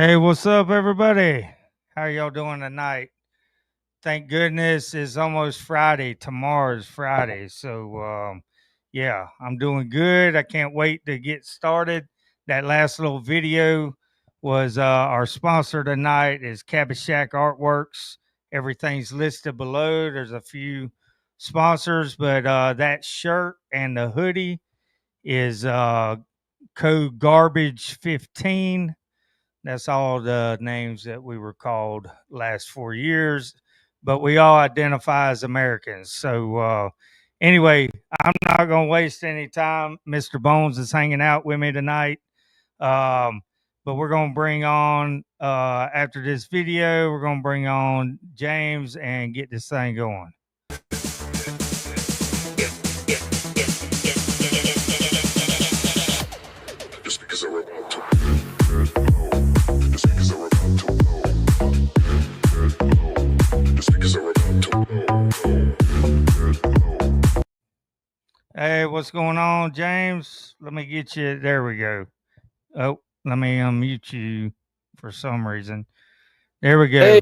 Hey, what's up, everybody? How y'all doing tonight? Thank goodness it's almost Friday. Tomorrow's Friday. So, yeah, I'm doing good. I can't wait to get started. That last little video was our sponsor tonight is Cabbageshack Artworks. Everything's listed below. There's a few sponsors, but that shirt and the hoodie is code garbage 15. That's all the names that we were called last 4 years, but we all identify as Americans. So, anyway, I'm not going to waste any time. Mr. Bones is hanging out with me tonight. Um, but we're going to bring on, after this video, we're going to bring on James and get this thing going. Just because I wrote out Hey, what's going on, James? Let me get you. There we go. Oh, let me unmute you for some reason. There we go.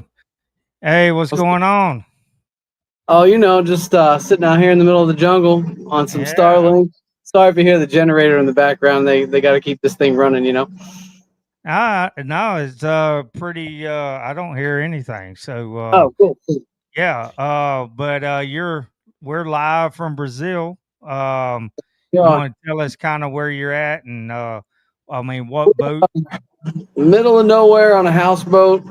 Hey, what's going on? Oh, just sitting out here in the middle of the jungle on some Starlink. Sorry if you hear the generator in the background. They got to keep this thing running, no, it's pretty. I don't hear anything. So. Oh, cool. Yeah. But we're live from Brazil. You want to tell us kind of where you're at and I mean, what boat? Middle of nowhere on a houseboat.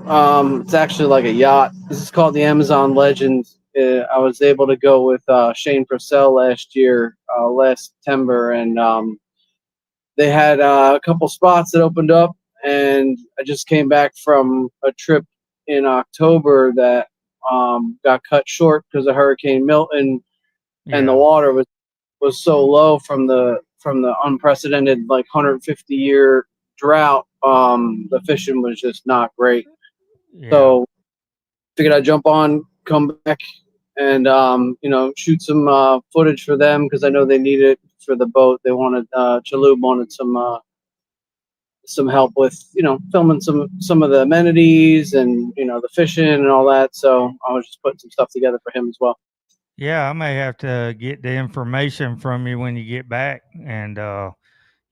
It's actually like a yacht. This is called the Amazon Legend. I was able to go with Shane Purcell last September, and they had a couple spots that opened up, and I just came back from a trip in October that got cut short because of Hurricane Milton, and the water was so low from the unprecedented 150-year drought. The fishing was just not great. So figured I'd jump on, come back, and shoot some footage for them because I know they need it for the boat. They wanted Chalhoub wanted some help with filming some of the amenities and the fishing and all that. So I was just putting some stuff together for him as well. Yeah, I may have to get the information from you when you get back, and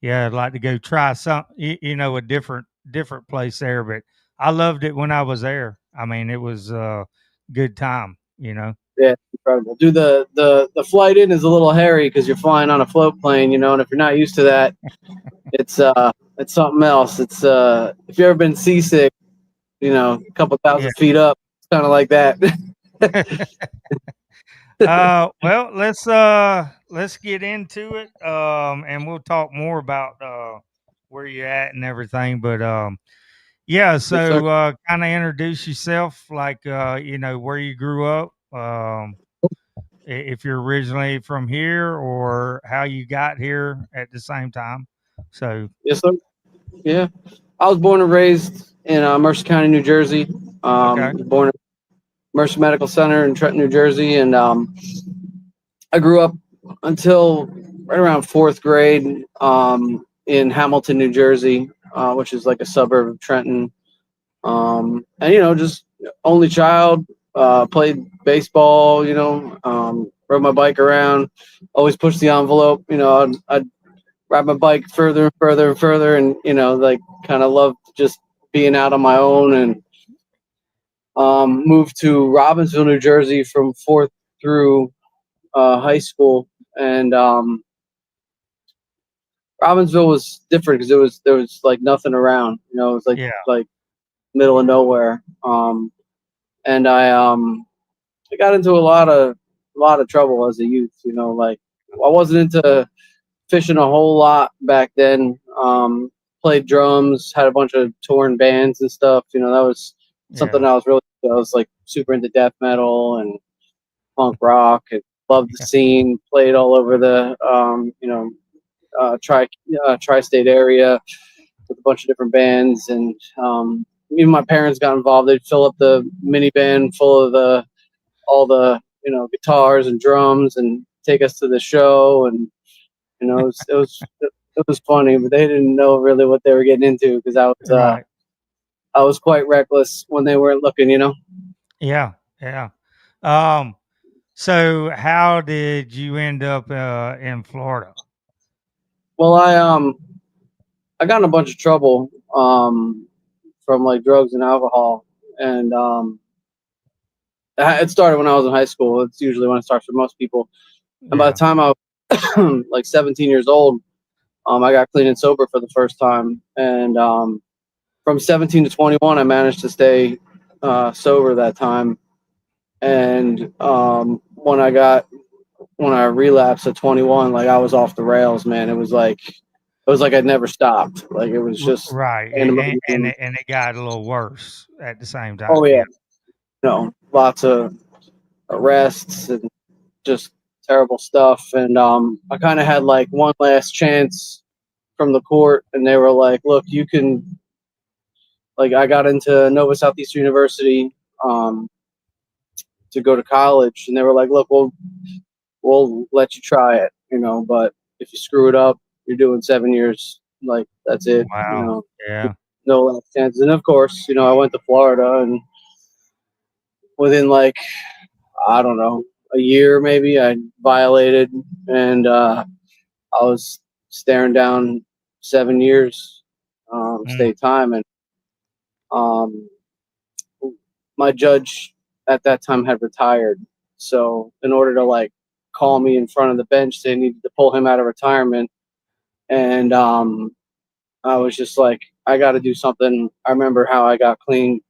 yeah, I'd like to go try some, a different place there. But I loved it when I was there. I mean, it was a good time. Yeah, it's incredible. Dude, the flight in is a little hairy because you're flying on a float plane, and if you're not used to that, it's something else. It's if you've ever been seasick, a couple thousand feet up, it's kind of like that. Well, let's get into it. And we'll talk more about where you're at and everything. But yeah, so kind of introduce yourself, like where you grew up. If you're originally from here or how you got here at the same time. So yes, sir. Yeah, I was born and raised in Mercer County, New Jersey. Born at Mercer Medical Center in Trenton, New Jersey, and I grew up until right around fourth grade in Hamilton, New Jersey, which is like a suburb of Trenton. And just only child. Played baseball. Rode my bike around. Always pushed the envelope. I'd ride my bike further and further and further, and kind of loved just being out on my own. And moved to Robbinsville, New Jersey, from fourth through high school, and Robbinsville was different because there was like nothing around. It was like middle of nowhere. And I got into a lot of trouble as a youth. I wasn't into fishing a whole lot back then. Played drums, had a bunch of touring bands and stuff. That was something I was like super into death metal and punk rock, and loved the scene. Played all over the tri-state area with a bunch of different bands, and even my parents got involved. They'd fill up the minivan full of all the guitars and drums and take us to the show, and it was funny, but they didn't know really what they were getting into because I was I was quite reckless when they weren't looking, you know. Yeah, yeah. Um, so how did you end up in Florida? Well, I got in a bunch of trouble from like drugs and alcohol, and it started when I was in high school. It's usually when it starts for most people. And by the Yeah. time I was like 17 years old, I got clean and sober for the first time. And from 17 to 21, I managed to stay sober that time. And when I relapsed at 21, like I was off the rails, man. It was like I'd never stopped. Like it was just Right, pandemonium. and it got a little worse at the same time. Oh Yeah. yeah, lots of arrests and just terrible stuff. And I kind of had like one last chance from the court, and they were like, "Look, you can." Like I got into Nova Southeast University um, to go to college, and they were like, "Look, we'll let you try it, you know, but if you screw it up, you're doing 7 years. Like that's it, you Wow. know, Yeah. no last chances." And of course, I went to Florida, and within like I don't know a year maybe, I violated, and I was staring down 7 years Mm, state time, and um, my judge at that time had retired. So in order to like call me in front of the bench, they needed to pull him out of retirement, and I was just like, I got to do something. I remember how I got clean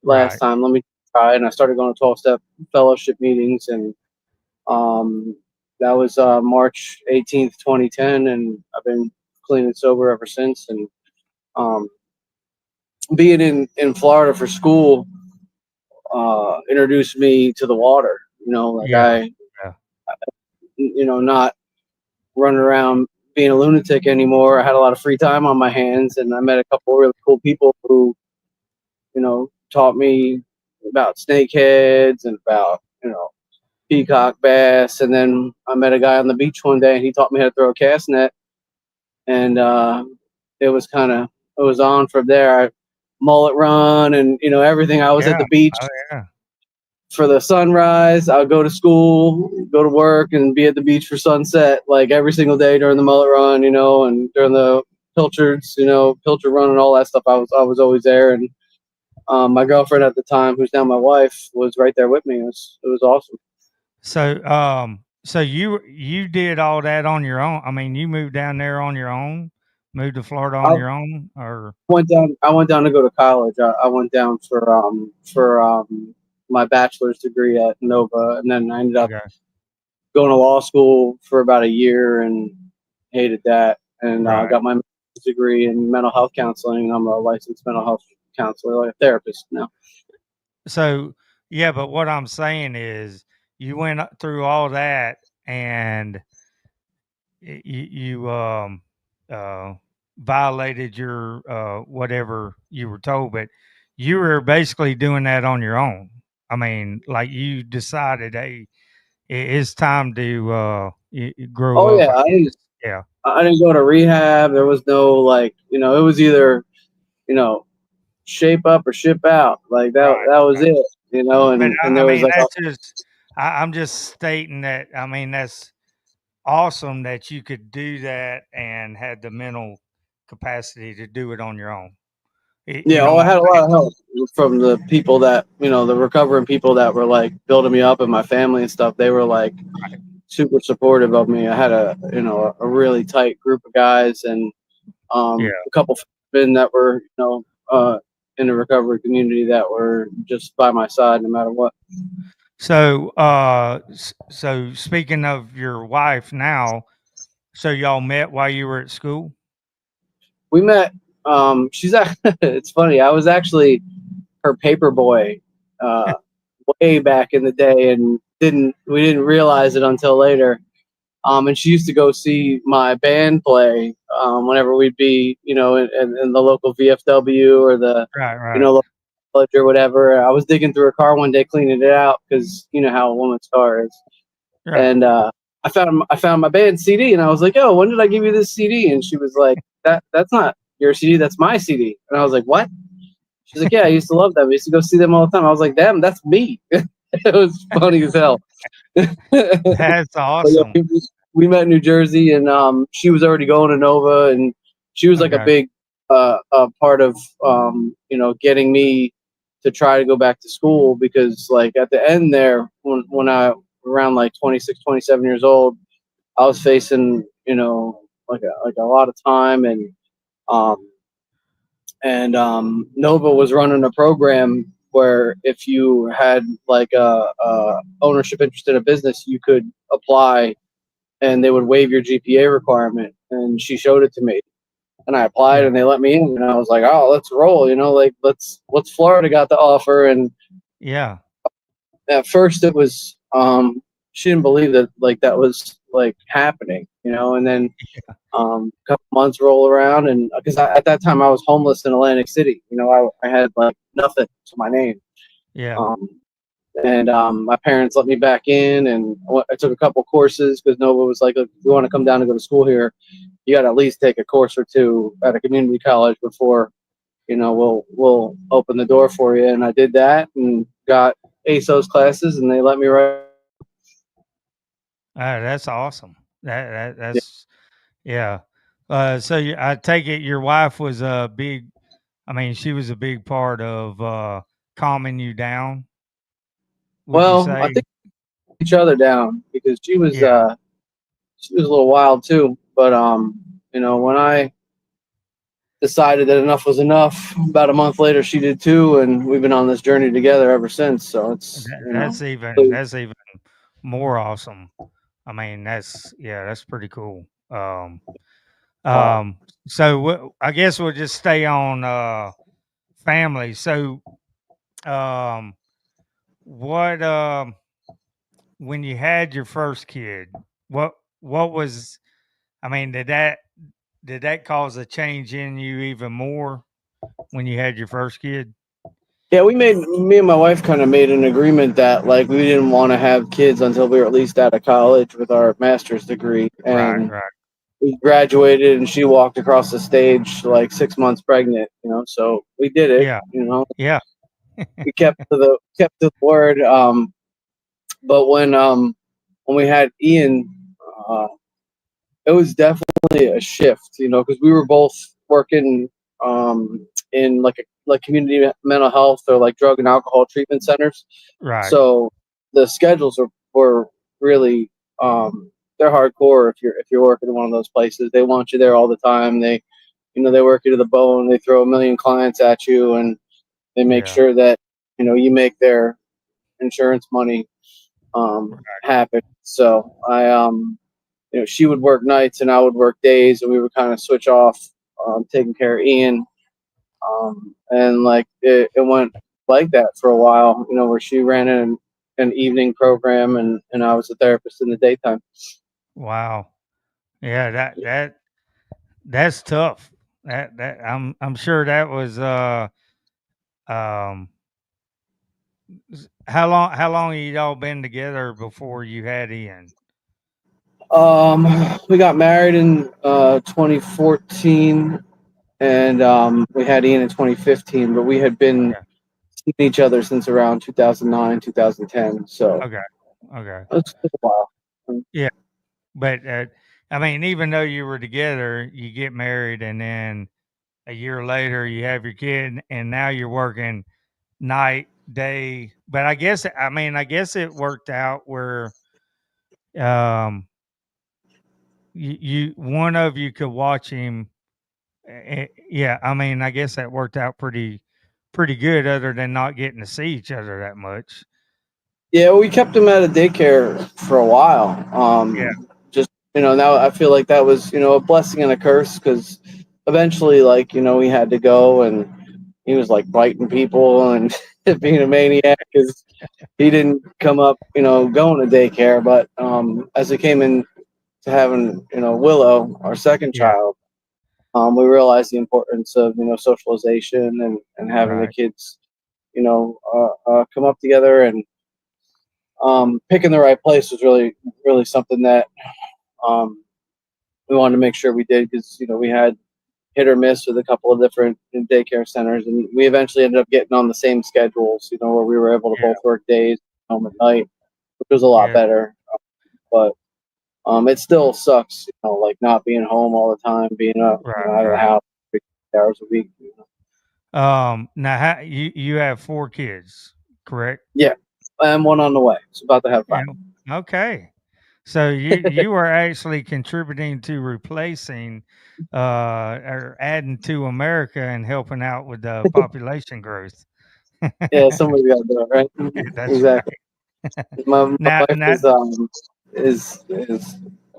last right. time. Let me try, and I started going to 12-step fellowship meetings, and um, that was March 18th, 2010, and I've been clean and sober ever since. And um, being in Florida for school introduced me to the water. Like Yeah. Yeah. not running around being a lunatic anymore. I had a lot of free time on my hands, and I met a couple of really cool people who, taught me about snakeheads and about, peacock bass. And then I met a guy on the beach one day, and he taught me how to throw a cast net. And it was it was on from there. I mullet run and, everything. I was at Yeah. the beach Oh, yeah. for the sunrise. I would go to school, go to work, and be at the beach for sunset, like every single day during the mullet run, and during the pilchards, pilchard run and all that stuff. I was always there, and my girlfriend at the time, who's now my wife, was right there with me. It was awesome. So you did all that on your own? I mean, you moved down there on your own? Moved to Florida on I your own, or went down. I went down to go to college. I went down for my bachelor's degree at Nova, and then I ended up okay, going to law school for about a year and hated that. And right. got my master's degree in mental health counseling. I'm a licensed mental health counselor, like a therapist now. So, yeah, but what I'm saying is you went through all that and you uh, violated your whatever you were told, but you were basically doing that on your own. I mean, like you decided, hey, it's time to grow Oh up, yeah, I I didn't. guess. Yeah, I didn't go to rehab. There was no like, it was either, you know, shape up or ship out. Like that. right, That was right. it. But And I there was mean, like, that's just I'm just stating that. I mean, that's awesome that you could do that and had the mental capacity to do it on your own. You yeah. know Oh, I what had a I'm lot saying? of help from the people that, the recovering people that were like building me up, and my family and stuff. They were like super supportive of me. I had a really tight group of guys, and Yeah. a couple men that were, in the recovery community that were just by my side no matter what. So, so speaking of your wife now, so y'all met while you were at school? We met. She's it's funny. I was actually her paper boy uh, way back in the day, and we didn't realize it until later. And she used to go see my band play whenever we'd be, in the local VFW or the, Right, right. local college or whatever. I was digging through her car one day cleaning it out because you know how a woman's car is, Right. and I found my band CD, and I was like, "Yo, when did I give you this CD?" And she was like, "That's not your CD, that's my CD." And I was like, "What?" She's like, yeah, I used to love them. I used to go see them all the time. I was like, damn, that's me. It was funny as hell. That's But yeah, awesome. we met in New Jersey, and she was already going to Nova, and she was like a Okay. big part of getting me to try to go back to school, because like at the end there, when I around like 26, 27 years old, I was facing like a lot of time, um, and Nova was running a program where if you had like a ownership interest in a business, you could apply and they would waive your GPA requirement. And she showed it to me, and I applied, Yeah. and they let me in. And I was like, oh, let's roll, like what's Florida got to offer. And Yeah. at first, it was she didn't believe that like that was like happening, and then a couple months roll around, and because at that time I was homeless in Atlantic City, I had like nothing to my name. Yeah. Um, and my parents let me back in, and I took a couple courses because Nova was like, if you want to come down and go to school here, you got to at least take a course or two at a community college before we'll open the door for you. And I did that and got ASOS classes, and they let me right. That's awesome. Yeah. That's yeah. So I take it your wife was a big. I mean, she was a big part of calming you down. Would you Well, I say? think each other down, because Yeah. she was a little wild too. But when I decided that enough was enough, about a month later she did too, and we've been on this journey together ever since. So it's That's even more awesome. I mean, that's pretty cool. uh, Um, so I guess we'll just stay on family. So, um, what when you had your first kid, what was? I mean, did that cause a change in you even more when you had your first kid? yeah, me and my wife kind of made an agreement that like we didn't want to have kids until we were at least out of college with our master's degree. Right, And right. we graduated, and she walked across the stage like 6 months pregnant, so we did it. Yeah, yeah, We kept to the word. But when we had Ian, uh, it was definitely a shift, because we were both working in like community mental health or like drug and alcohol treatment centers. right. So the schedules were really they're hardcore. If you're working in one of those places, they want you there all the time. They work you to the bone. They throw a million clients at you, and they make Yeah, sure that you make their insurance money happen. So she would work nights and I would work days, and we would kind of switch off, taking care of Ian. And like it went like that for a while, where she ran an evening program, and I was a therapist in the daytime. wow. Yeah, that's tough. I'm sure that was um how long had y'all been together before you had Ian? We got married in 2014, and we had Ian in 2015, but we had been Yeah. seeing each other since around 2009, 2010. So Okay. Okay. it's been a while. Yeah. But I mean, even though you were together, you get married and then a year later you have your kid and now you're working night, day. But I guess it worked out where um you one of you could watch him. Yeah, I mean, I guess that worked out pretty good other than not getting to see each other that much. Yeah, we kept him at a daycare for a while. Yeah. Just now I feel like that was a blessing and a curse, because eventually, like he had to go, and he was like biting people and being a maniac because he didn't come up, going to daycare. But as it came in to having Willow, our second Yeah. child, we realized the importance of socialization, and having the Right. kids come up together, and picking the right place was really, really something that um, we wanted to make sure we did, because we had hit or miss with a couple of different daycare centers, and we eventually ended up getting on the same schedules. Where we were able to Yeah. both work days, home at night, which was a lot Yeah. better. But it still sucks, like not being home all the time, being Right. out of the Right. house 6 hours a week. Now you have 4 kids, correct? Yeah, and one on the way. It's about to have Yeah. 5. Okay. So you are actually contributing to replacing or adding to America and helping out with the population growth. Yeah, somebody's got to do it, right? That's right. Exactly. My Now wife now is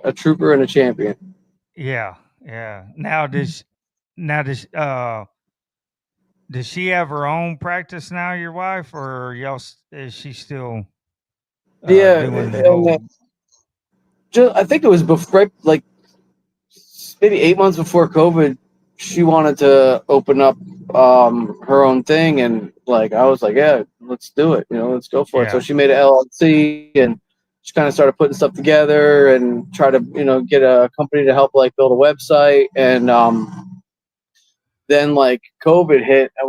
a trooper and a champion. yeah, yeah. Now does she have her own practice now, your wife, or is she still Yeah, doing the and whole just, I think it was before, right, like maybe 8 months before COVID. She wanted to open up her own thing, and like I was like, yeah, let's do it. Let's go for it. So yeah, she made an LLC, and she kind of started putting stuff together and try to get a company to help like build a website. And then like COVID hit, and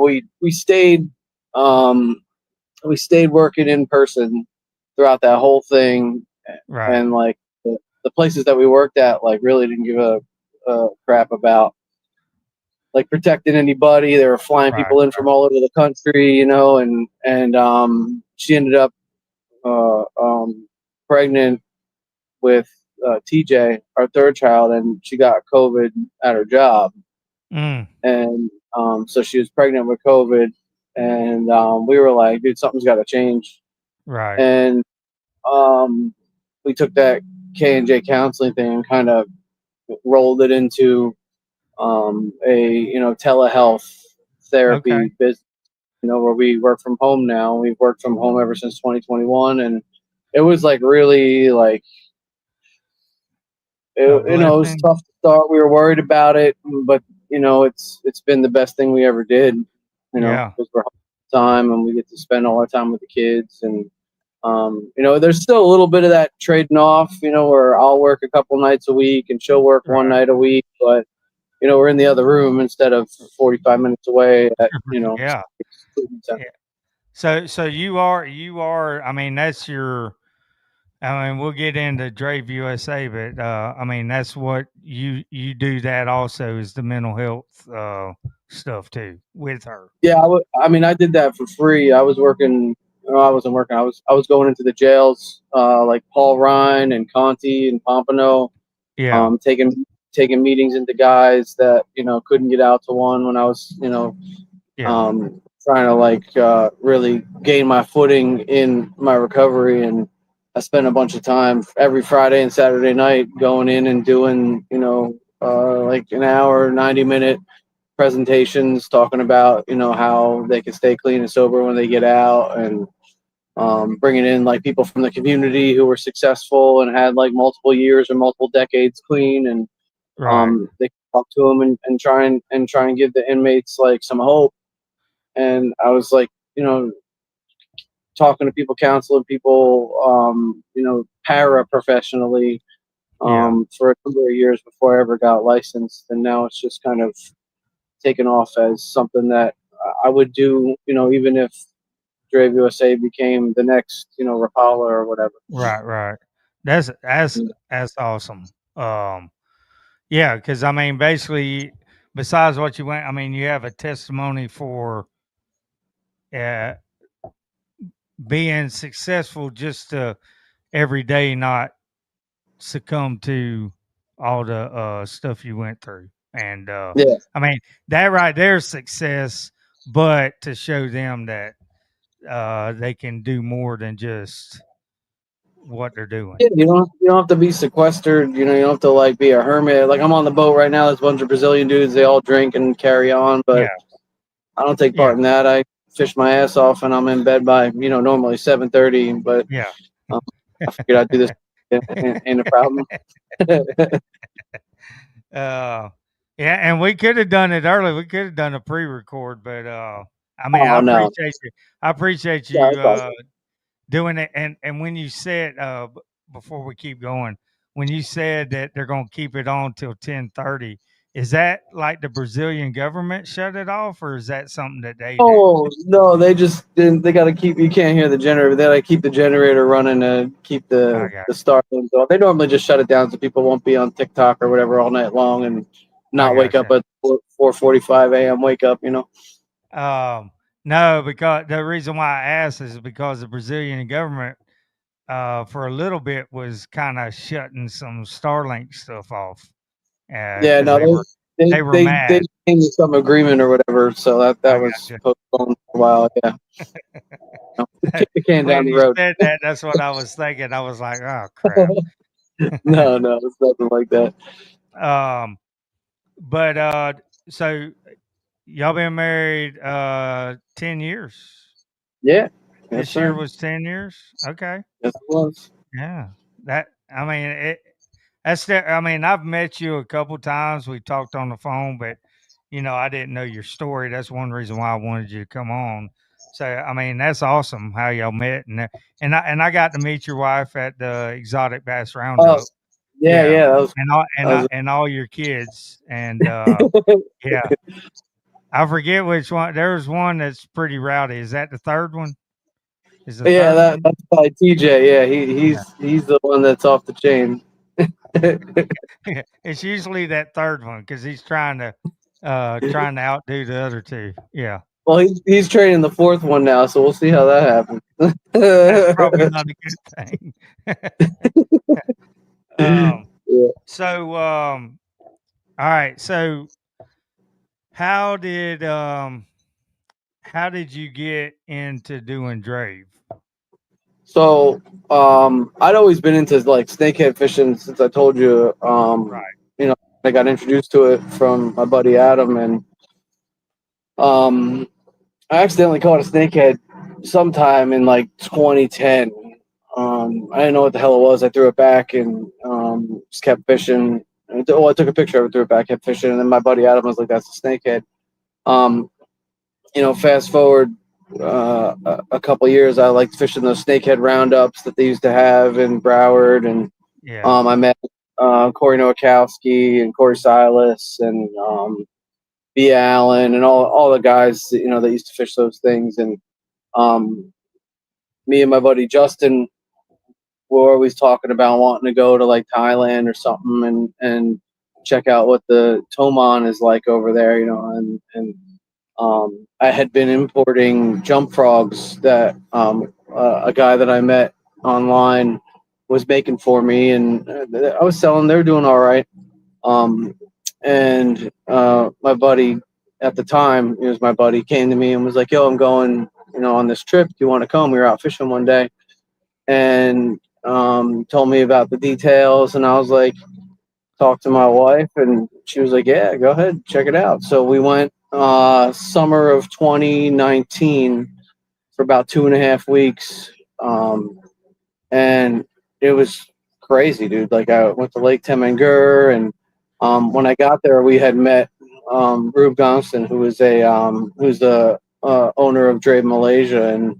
um, we stayed working in person throughout that whole thing, right, and like the places that we worked at like really didn't give a crap about like protecting anybody. They were flying right, people in from all over the country, and she ended up pregnant with TJ, our third child, and she got COVID at her job, mm, and so she was pregnant with COVID, and we were like, dude, something's got to change, right, and we took that K&J counseling thing and kind of rolled it into a telehealth okay, therapy business. Where we work from home now. We've worked from home ever since 2021, and it was like really like a it was blessing, tough to start. We were worried about it, but it's been the best thing we ever did. yeah, Because we're home all the time and we get to spend all our time with the kids, and there's still a little bit of that trading off. Where I'll work a couple nights a week and she'll work one right, night a week, but we're in the other room instead of 45 minutes away at yeah, yeah. So you are. I mean, that's your. I mean, we'll get into DRAVE USA, but I mean, that's what you do. That also is the mental health stuff too with her. Yeah, I mean, I did that for free. I was working. No, I wasn't working. I was going into the jails, like Paul Ryan and Conti and Pompano, Yeah, taking meetings into guys that couldn't get out to one when I was yeah, trying to like really gain my footing in my recovery. And I spent a bunch of time every Friday and Saturday night going in and doing like an hour, 90-minute presentations talking about how they can stay clean and sober when they get out, and bringing in like people from the community who were successful and had like multiple years or multiple decades clean, and right. they can talk to them and try and give the inmates like some hope. And I was like, talking to people, counseling people, para professionally Yeah, for a number of years before I ever got licensed, and now it's just kind of taken off as something that I would do, even if DRAVE USA became the next, Rapala or whatever. right, right. That's awesome. Yeah, because I mean, basically, besides what you went, I mean, you have a testimony for uh, being successful just to every day not succumb to all the stuff you went through. And Yeah. I mean, that right there is success, but to show them that they can do more than just what they're doing. Yeah, you don't have to be sequestered. You don't have to like be a hermit. Like I'm on the boat right now. There's a bunch of Brazilian dudes. They all drink and carry on, Yeah, but I don't take yeah, part in that. I fish my ass off, and I'm in bed by normally 7:30. But yeah. um, I figured I'd do this. Ain't a problem. Uh, yeah, and we could have done it early. We could have done a pre-record, but I mean, Oh no, I appreciate yeah, you it's awesome. doing it. And when you said before we keep going, when you said that they're going to keep it on till 10:30, Is that like the Brazilian government shut it off, or is that something that they do? Oh no, they just didn't. They got to keep. You can't hear the generator. They got to keep the generator running to keep I the Starlink on. They normally just shut it down so people won't be on TikTok or whatever all night long and not wake up gotcha. at 4:45 a.m. Wake up. You know. No, because the reason why I asked is because the Brazilian government, for a little bit, was kind of shutting some Starlink stuff off, Yeah. because No. they were They mad. came to some agreement or whatever. So that I was gotcha. postponed for a while. Yeah. Kick the can down When the you road. said that, that's what I was thinking. I was like, "Oh, crap." No. No. It's nothing like that. Um, but, so y'all been married, 10 years? Yeah. Yes, This year sir. was 10 years? Okay. Yes, it was. Yeah. That I mean, that's the I mean, I've met you a couple times. We talked on the phone, but, I didn't know your story. That's one reason why I wanted you to come on. So, I mean, that's awesome how y'all met, and I got to meet your wife at the Exotic Bass Oh. Roundup. Yeah. Yeah, Yeah. That and all your kids, and, was. yeah. I forget which one. There's one that's pretty rowdy. Is that the third one? Is the Yeah, third one? that's probably TJ. Yeah, Yeah. he's the one that's off the chain. It's usually that third one because he's trying to outdo the other two. Yeah. Well, he's training the fourth one now, so we'll see how that happens. That's probably not a good thing. Yeah. So, all right. So how did um how did you get into doing Drave? So, I'd always been into like snakehead fishing since I told you. Right. You know, I got introduced to it from my buddy Adam, and um, I accidentally caught a snakehead sometime in like 2010. I didn't know what the hell it was. I threw it back and just kept fishing. Well, I took a picture of it, threw it back, kept fishing, and then my buddy Adam was like, "That's a snakehead." Um, fast forward a couple years, I liked fishing those snakehead roundups that they used to have in Broward, and Yeah. I met Corey Nowakowski and Corey Silas and B. Allen and all the guys that used to fish those things, and um, me and my buddy Justin were always talking about wanting to go to like Thailand or something and check out what the Toman is like over there, and I had been importing jump frogs that a guy that I met online was making for me, and I was selling. They were doing all right. Um, and my buddy at the time, he was my buddy, came to me and was like, "Yo, I'm going, on this trip. Do you want to come?" We were out fishing one day, and told me about the details, and I was like, talked to my wife, and she was like, "Yeah, go ahead, check it out." So we went summer of 2019 for about 2.5 weeks, and it was crazy, dude. Like I went to Lake Temengur, and when I got there, we had met Rube Gonston, who's the owner of DRAVE Malaysia, and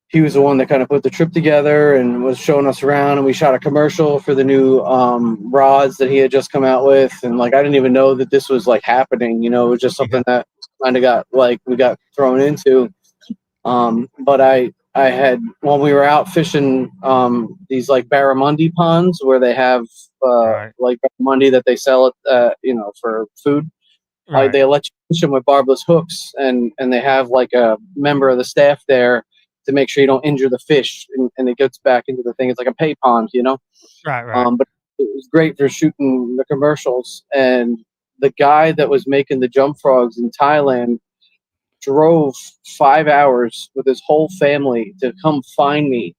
he was the one that kind of put the trip together and was showing us around, and we shot a commercial for the new rods that he had just come out with, and like I didn't even know that this was like happening. It was just Yeah. something that kind of we got thrown into. But I had, when we were out fishing these like barramundi ponds where they have Right. like barramundi that they sell it for food. Right. They let you fish them with barbless hooks, and they have like a member of the staff there to make sure you don't injure the fish, and it gets back into the thing. It's like a pay pond. Right. Right. But it was great for shooting the commercials. And the guy that was making the jump frogs in Thailand drove 5 hours with his whole family to come find me.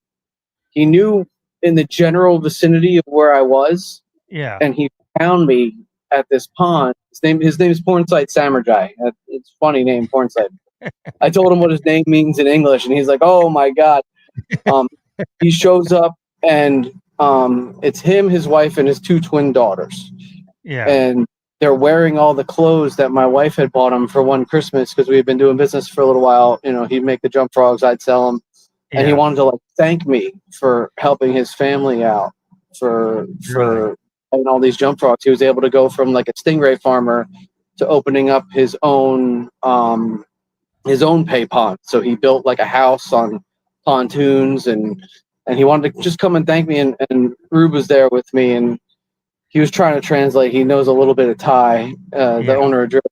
He knew in the general vicinity of where I was, Yeah. and he found me at this pond. His name is Pornside Samarjai. It's a funny name, Pornside. I told him what his name means in English, and he's like, "Oh my god!" Um, he shows up, and it's him, his wife, and his two twin daughters, Yeah. and they're wearing all the clothes that my wife had bought him for one Christmas because we had been doing business for a little while. He'd make the jump frogs, I'd sell them, and he Yeah. wanted to like thank me for helping his family out for Really. and all these jump frogs, he was able to go from like a stingray farmer to opening up his own pay pond. So he built like a house on pontoons, and he wanted to just come and thank me. And Rube was there with me, and he was trying to translate. He knows a little bit of Thai, the Yeah. owner of Drip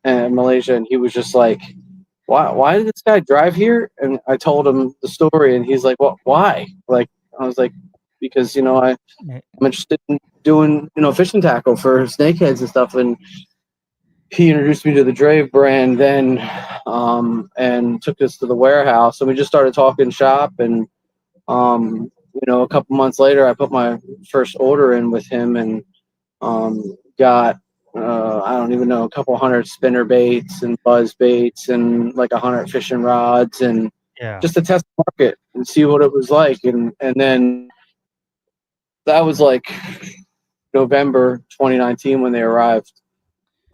in Malaysia, and he was just like, why did this guy drive here? And I told him the story, and he's like, well, why? Like, I was like, because I'm interested in doing fishing tackle for snakeheads and stuff. And he introduced me to the DRAVE brand then, and took us to the warehouse, and we just started talking shop. And a couple months later, I put my first order in with him, and got I don't even know, a couple hundred spinner baits and buzz baits and like 100 fishing rods, and Yeah. just to test the market and see what it was like. And then that was like November 2019 when they arrived.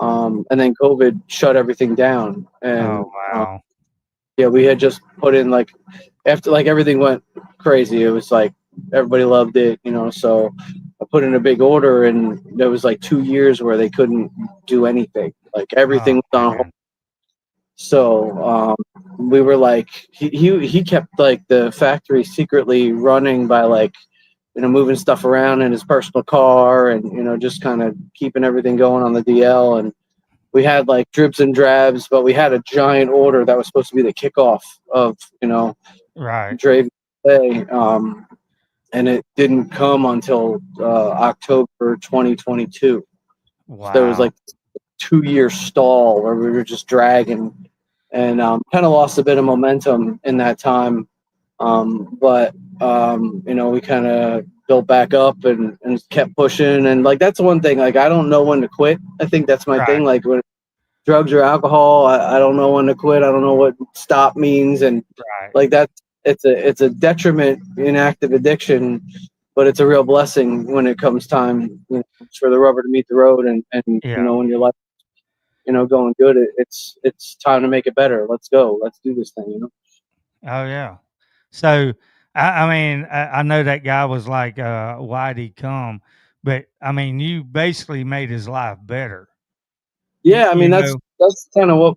And then COVID shut everything down. And Oh wow. yeah, we had just put in like, after like everything went crazy, it was like everybody loved it, so I put in a big order, and there was like 2 years where they couldn't do anything. Like everything Oh was on hold. man. So we were like, he kept like the factory secretly running by like, moving stuff around in his personal car, and just kind of keeping everything going on the DL. And we had like dribs and drabs, but we had a giant order that was supposed to be the kickoff of Right. DRAVE Day, and it didn't come until October 2022. So there was Wow. like 2 year stall where we were just dragging, and kind of lost a bit of momentum in that time. But we kind of built back up and kept pushing. And like that's one thing. Like I don't know when to quit. I think that's my Right. thing. Like when drugs or alcohol, I don't know when to quit. I don't know what stop means, and Right. like that, it's a detriment in active addiction, but it's a real blessing when it comes time, for the rubber to meet the road. And Yeah. when your life, going good, it's time to make it better. Let's go. Let's do this thing. Oh yeah. So I mean, I know that guy was like, why'd he come? But I mean, you basically made his life better. Yeah, I You mean that's know? that's kind of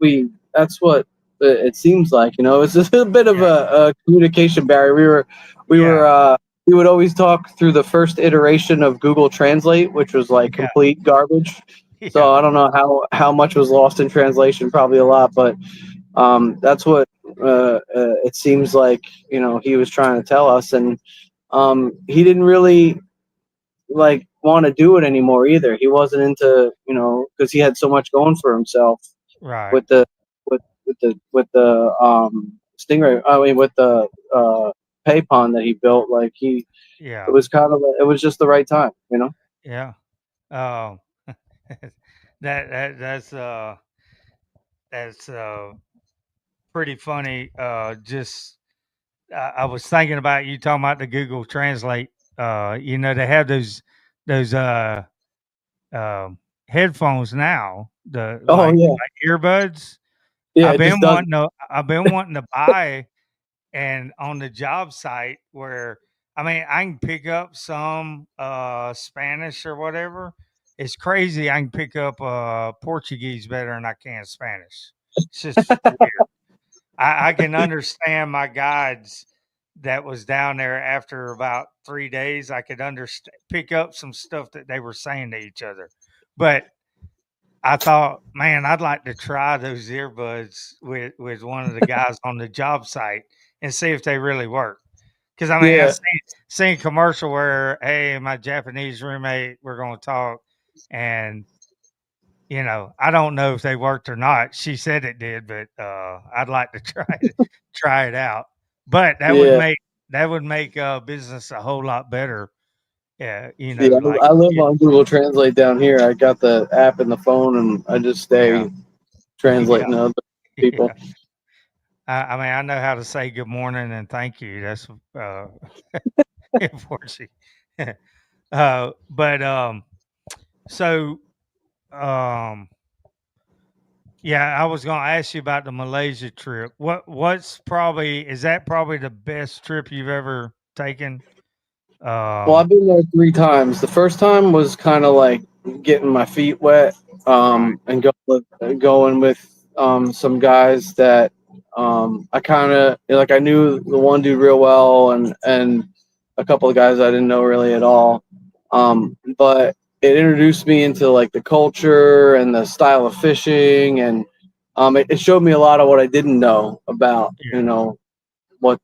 that's what it seems like. It's just a bit of Yeah. a communication barrier. We were Yeah. we would always talk through the first iteration of Google Translate, which was like Yeah. complete garbage. So Yeah. I don't know how much was lost in translation, probably a lot, but that's what it seems like. He was trying to tell us. And he didn't really like want to do it anymore either. He wasn't into, because he had so much going for himself Right. with the stingray. I mean, with the pay pond that he built. Like it Yeah. was it was just the right time. Yeah. Um, that's pretty funny. Just I was thinking about you talking about the Google Translate. They have those um, headphones now, the Oh yeah, like earbuds. yeah. It just does. I've been wanting to buy, and on the job site where I mean I can pick up some Spanish or whatever. It's crazy. I can pick up Portuguese better than I can Spanish. It's just weird. I can understand my guides that was down there after about 3 days. I could understand pick up some stuff that they were saying to each other, but I thought, man, I'd like to try those earbuds with one of the guys on the job site and see if they really work. Because I mean, I Yeah, seen commercial where, hey, my Japanese roommate, we're going to talk, and I don't know if they worked or not. She said it did, but I'd like to try it out. But yeah, that would make business a whole lot better. Yeah, yeah. like I live on Google Translate down here. I got the app in the phone, and I just yeah, stay yeah, translating to other yeah. people. I mean, I know how to say good morning and thank you. That's important. But so um, yeah, I was going to ask you about the Malaysia trip. What's probably is that probably the best trip you've ever taken? Well, Um, I've been there 3 times. The first time was kind of like getting my feet wet, right. and going with some guys that I kind of like. I knew the one dude real well, and a couple of guys I didn't know really at all. But it introduced me into like the culture and the style of fishing, and it showed me a lot of what I didn't know about, Yeah. what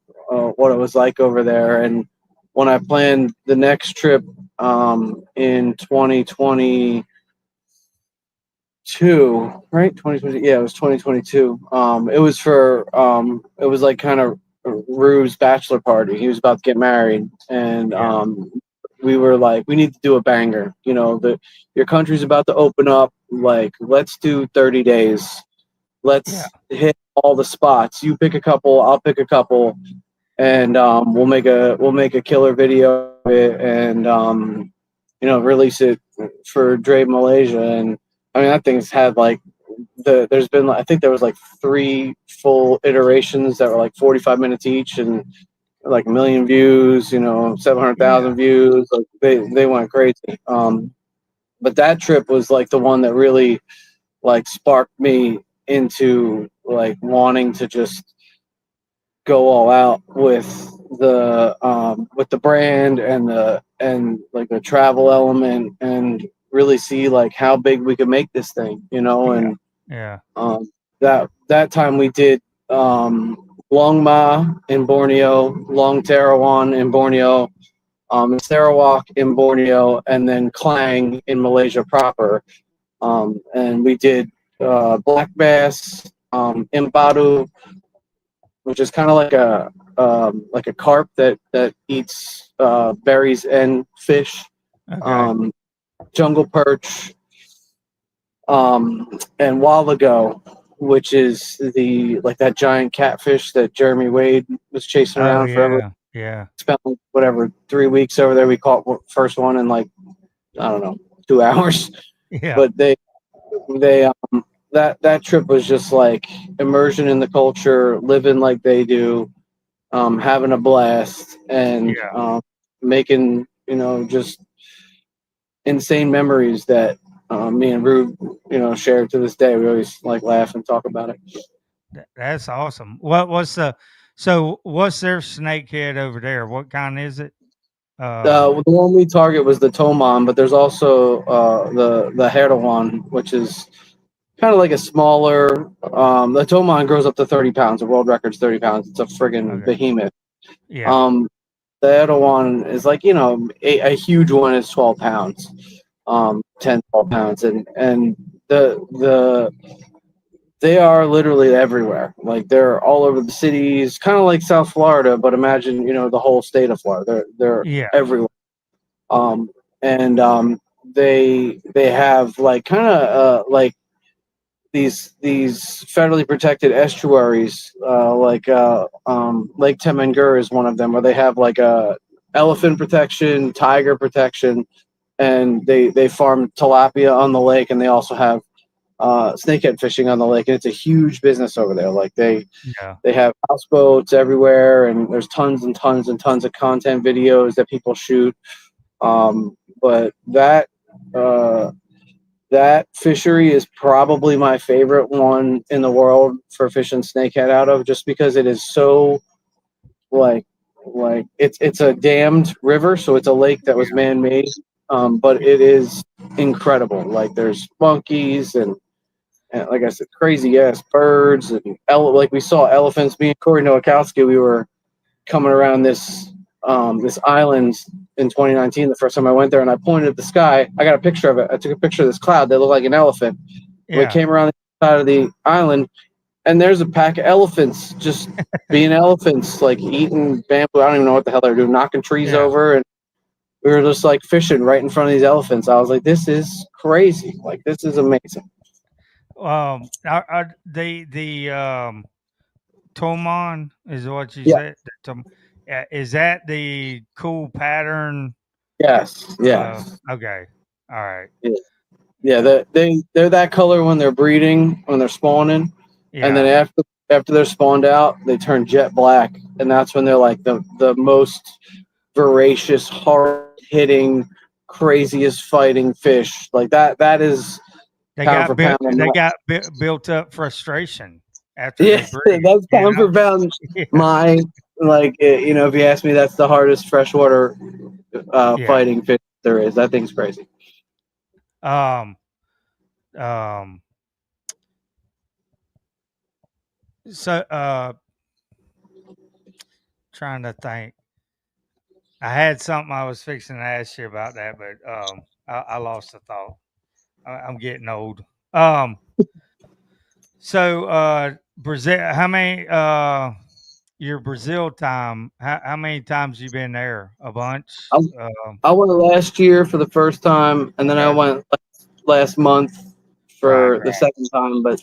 what it was like over there. And when I planned the next trip in 2022, right? 2020, yeah, it was 2022. It was like kind of Rue's bachelor party. He was about to get married, and Yeah. we were like, we need to do a banger. Your country's about to open up. Like, let's do 30 days. Yeah. Let's hit all the spots. You pick a couple, I'll pick a couple, and we'll make a killer video of it, and release it for DRAVE Malaysia. And I mean, that thing's had like there's been, I think there was like 3 full iterations that were like 45 minutes each, and like 1 million views, 700,000 Yeah. views. Like they went crazy. But that trip was like the one that really like sparked me into like wanting to just go all out with the brand and like the travel element, and really see like how big we could make this thing, Yeah. and Yeah. that time we did Long Ma in Borneo, Long Terawan in Borneo, Sarawak in Borneo, and then Klang in Malaysia proper. And we did black bass, Impadu, which is kind of like a carp that eats berries and fish. Okay. Um, jungle perch, and wallago, which is the like that giant catfish that Jeremy Wade was chasing Oh around forever. yeah. Yeah. Spent like, whatever 3 weeks over there. We caught first one in like, I don't know, 2 hours. Yeah. But they that trip was just like immersion in the culture, living like they do, having a blast, and Yeah. making just insane memories that me and Rube share to this day. We always like laugh and talk about it. That's awesome. What's their snakehead over there? What kind is it? The one we target was the Tomon, but there's also the Herdawan, which is kind of like a smaller. The Tomon grows up to 30 pounds. The world record's 30 pounds. It's a friggin' Okay. behemoth. Yeah. Um, the Erdogan is like, a huge one is 12 pounds, 10, 12 pounds. And the they are literally everywhere. Like, they're all over the cities, kind of like South Florida, but imagine, the whole state of Florida. They're Yeah. everywhere. Um, and they have like kind of like these federally protected estuaries, Lake Temengur is one of them, where they have like a elephant protection, tiger protection, and they farm tilapia on the lake, and they also have snakehead fishing on the lake, and it's a huge business over there. Like Yeah. they have houseboats everywhere, and there's tons and tons and tons of content videos that people shoot. But uh, that fishery is probably my favorite one in the world for fishing snakehead out of, just because it is so like it's a dammed river, so it's a lake that was man-made, but it is incredible. Like, there's monkeys and like I said, crazy ass birds, and like we saw elephants. Me and Corey Nowakowski, we were coming around this island in 2019. The first time I went there, and I pointed at the sky. I got a picture of it. I took a picture of this cloud that looked like an elephant. We Yeah. came around the side of the island, and there's a pack of elephants just being elephants, like eating bamboo. I don't even know what the hell they're doing, knocking trees Yeah. over, and we were just like fishing right in front of these elephants. I was like, this is crazy. Like, this is amazing. The Tomon is what you Yeah. said. Is that the cool pattern? Yes. Yes. Okay. All right. Yeah. Yeah, they're that color when they're breeding, when they're spawning, and then Yeah. after they're spawned out, they turn jet black, and that's when they're like the most voracious, hard hitting, craziest fighting fish. Like that is They pound got for built. pound. They got built up frustration after Yeah, they breed. that's You pound know. for pound. Yeah. My you know, if you ask me, that's the hardest freshwater Yeah. fighting fish there is. That thing's crazy. Um. Um. So, trying to think. I had something I was fixing to ask you about that, but I lost the thought. I'm getting old. Um. So, Brazil. How many? Your Brazil time. How many times you been there? A bunch. I, I went last year for the first time, and then I Okay. went last month Right. for the Right. second time. But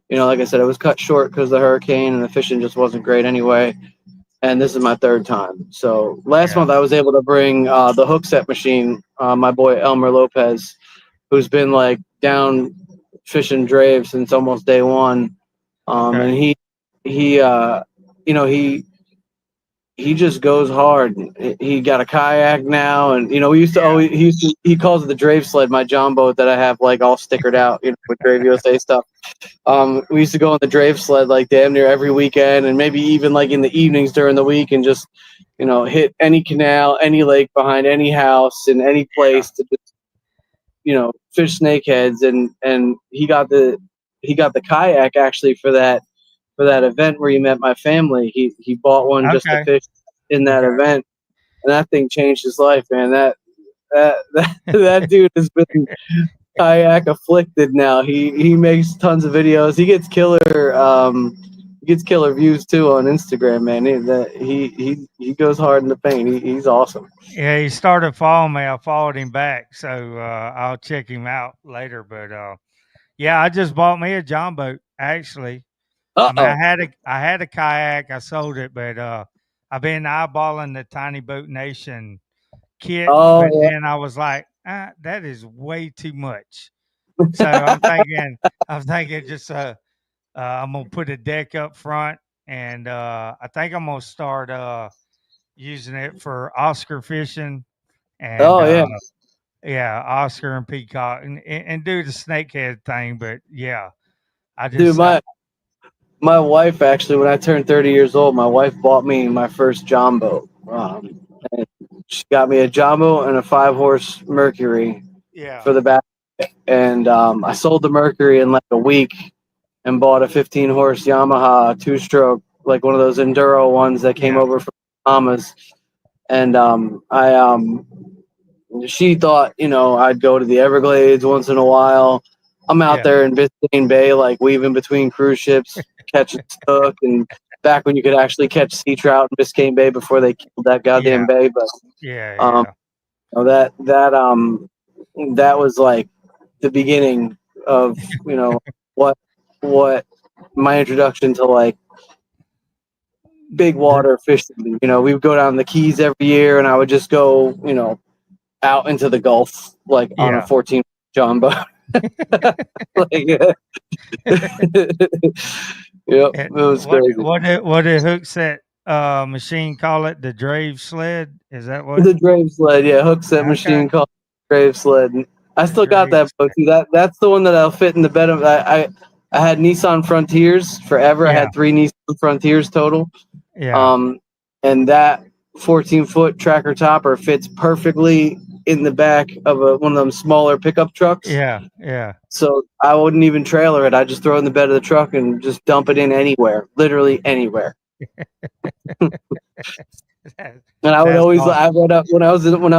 you know, like I said, it was cut short because of the hurricane, and the fishing just wasn't great anyway. And this is my third time. So last Yeah. month I was able to bring the hook set machine. My boy Elmer Lopez, who's been like down fishing DRAVE since almost day one. Okay. And he you know he just goes hard. He got a kayak now, and you know we used to Yeah. always he calls it the DRAVE sled, my John boat that I have like all stickered out, you know, with DRAVE USA stuff. We used to go on the DRAVE sled like damn near every weekend, and maybe even like in the evenings during the week, and just you know hit any canal, any lake behind any house, in any Yeah. place to just you know fish snakeheads. And he got the kayak actually for that event where you met my family. He bought one just to Okay. fish in that Okay. event, and that thing changed his life, man. That dude has been kayak afflicted now. He makes tons of videos. He gets killer views too on Instagram, man. He goes hard in the paint. He's awesome. Yeah, he started following me. I followed him back, so I'll check him out later. But yeah, I just bought me a John boat. Actually, Uh I mean, oh. I had a kayak. I sold it, but I've been eyeballing the Tiny Boat Nation kit. But Oh then I was like, that is way too much. So I'm thinking just I'm gonna put a deck up front, and I think I'm gonna start using it for Oscar fishing and oh yeah, yeah, Oscar and Peacock and do the snakehead thing. But yeah, I dude. just My wife actually, when I turned 30 years old, my wife bought me my first John boat. And she got me a John boat and a 5 horse Mercury yeah, for the back. And I sold the Mercury in like a week and bought a 15 horse Yamaha 2 stroke, like one of those enduro ones that came yeah, over from Bahamas. And she thought, you know, I'd go to the Everglades once in a while. I'm out yeah, there in Biscayne Bay, like weaving between cruise ships, catching snook, and back when you could actually catch sea trout in Biscayne Bay before they killed that yeah, goddamn bay. But yeah, um, yeah. you know, that was like the beginning of you know what what my introduction to like big The- water fishing. You know, we would go down the Keys every year, and I would just go, you know, out into the Gulf like on a yeah. 14 John boat. Like, yep, it And was crazy. what did Hook Set machine call it? The Drave sled? Is that what? The Drave sled, yeah, hook set Okay, machine called Drave sled. And I the still got Drave that boat sled. too. That's the one that I'll fit in the bed of. I had Nissan Frontiers forever. I Yeah, had 3 Nissan Frontiers total. yeah, Um, and that 14-foot tracker topper fits perfectly in the back of one of them smaller pickup trucks. yeah, yeah. So I wouldn't even trailer it. I just throw it in the bed of the truck and just dump it in anywhere, literally anywhere. That- And I would That's always I awesome. read up when I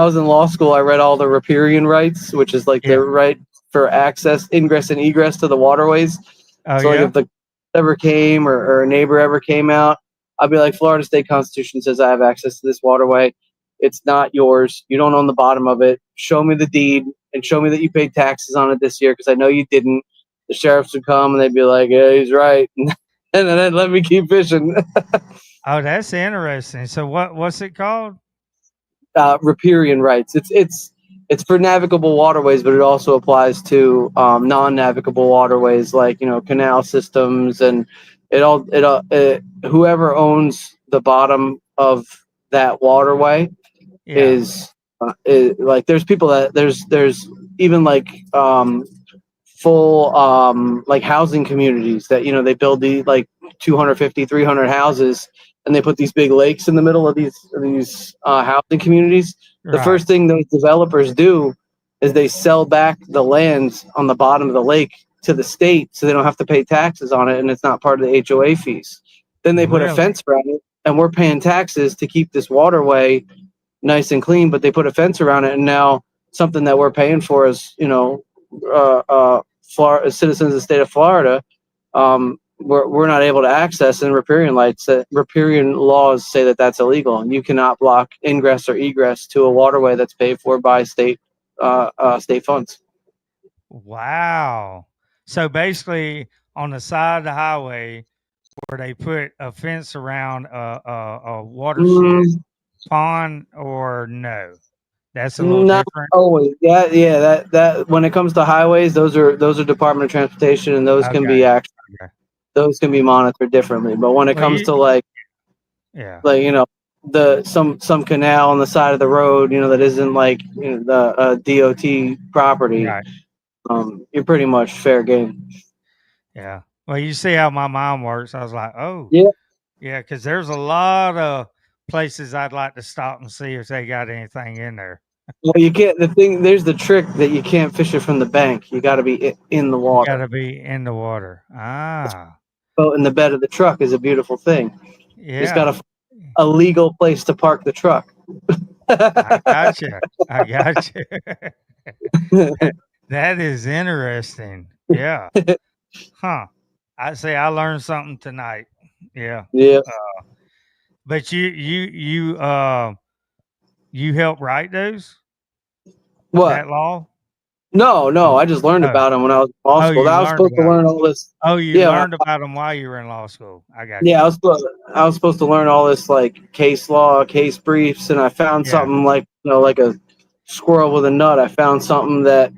was in law school. I read all the riparian rights, which is like Yeah. the right for access, ingress, and egress to the waterways. Oh So like yeah. if the ever came or a neighbor ever came out, I'd be like, Florida State Constitution says I have access to this waterway. It's not yours. You don't own the bottom of it. Show me the deed and show me that you paid taxes on it this year because I know you didn't. The sheriffs would come and they'd be like, yeah, he's right, and then let me keep fishing. Oh, that's interesting. So what's it called? Riparian rights. It's for navigable waterways, but it also applies to non-navigable waterways like you know canal systems and whoever owns the bottom of that waterway Yeah. is like there's people that there's even like full like housing communities that they build the like 250 300 houses, and they put these big lakes in the middle of these housing communities. The Right. first thing those developers do is they sell back the land on the bottom of the lake to the state so they don't have to pay taxes on it, and it's not part of the HOA fees. Then they put a Really? fence around it, and we're paying taxes to keep this waterway nice and clean, but they put a fence around it, and now something that we're paying for is Florida citizens of the state of Florida, we're not able to access, and riparian laws say that that's illegal, and you cannot block ingress or egress to a waterway that's paid for by state funds. Wow. So basically, on the side of the highway where they put a fence around a watershed Mm, pond, or no? That's a little not different. always. Yeah. That when it comes to highways, those are Department of Transportation, and Okay. Okay. those can be monitored differently. But when it Well, comes you, to like yeah. like the some canal on the side of the road, that isn't like the DOT property, Right. you're pretty much fair game. Yeah. Well, you see how my mind works. I was like, oh, Yeah. yeah, because there's a lot of places I'd like to stop and see if they got anything in there. Well, you can't. There's the trick that you can't fish it from the bank. You got to be in the You water. gotta be in the water. Ah, Boat in the bed of the truck is a beautiful thing. You just got to yeah. find a legal place to park the truck. I got you. I got you. That is interesting. Yeah. Huh. I say I learned something tonight. Yeah. Yeah. But you help write What? that law? No. I just learned Oh. about them when I was in law Oh, school. you I was learned supposed to about it. learn all this. Oh, you Yeah. learned about them while you were in law school. I got Yeah, you. I was supposed to learn all this like case law, case briefs, and I found Yeah. something like like a squirrel with a nut. I found something that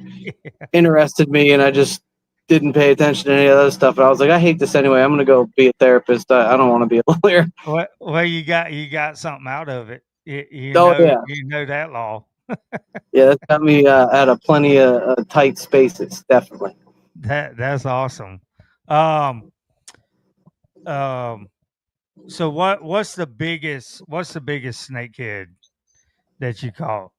interested me, and I just didn't pay attention to any of that stuff. And I was like, I hate this anyway. I'm gonna go be a therapist. I don't want to be a lawyer. Well, you got something out of it. You Oh know yeah, you know that law. yeah. That's got me out of plenty of tight spaces. Definitely. That's awesome. Um um so what's the biggest snakehead that you caught?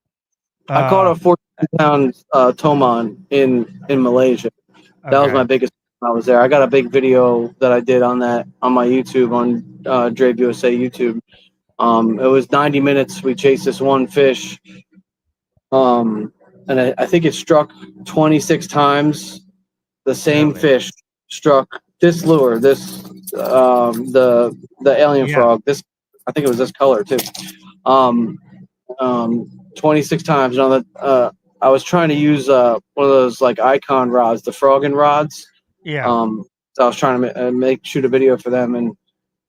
I caught Uh a 14-pound tomon in Malaysia. That was my okay. biggest when I was there. I got a big video that I did on that on my YouTube on DRAVE USA YouTube. It was 90 minutes. We chased this one fish, and I think it struck 26 times. The same Really? fish struck this lure, the alien Yeah. frog. This I think it was this color too. Um, 26 times. I was trying to use one of those like icon rods, the frogging rods. Yeah. So I was trying to shoot a video for them, and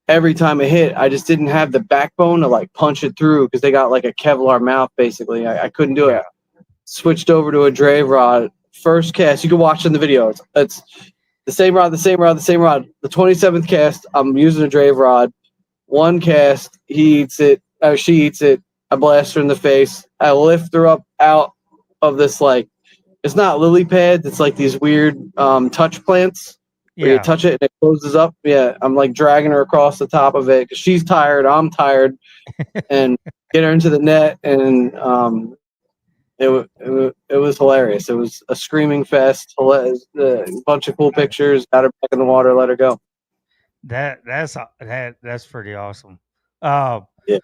every time it hit, I just didn't have the backbone to like punch it through because they got like a Kevlar mouth. Basically, I couldn't do Yeah. it. Switched over to a DRAVE rod. First cast, you can watch in the video. It's the same rod, the same rod, the same rod. The 27th cast, I'm using a DRAVE rod. One cast, he eats it, or she eats it. I blast her in the face. I lift her up out of this like it's not lily pads. It's like these weird touch plants where you Yeah. touch it and it closes up. Yeah, I'm like dragging her across the top of it because she's tired. I'm tired, and get her into the net, and it was hilarious. It was a screaming fest. A bunch of cool pictures. Got her back in the water. Let her go. That's pretty awesome. Uh, Yeah,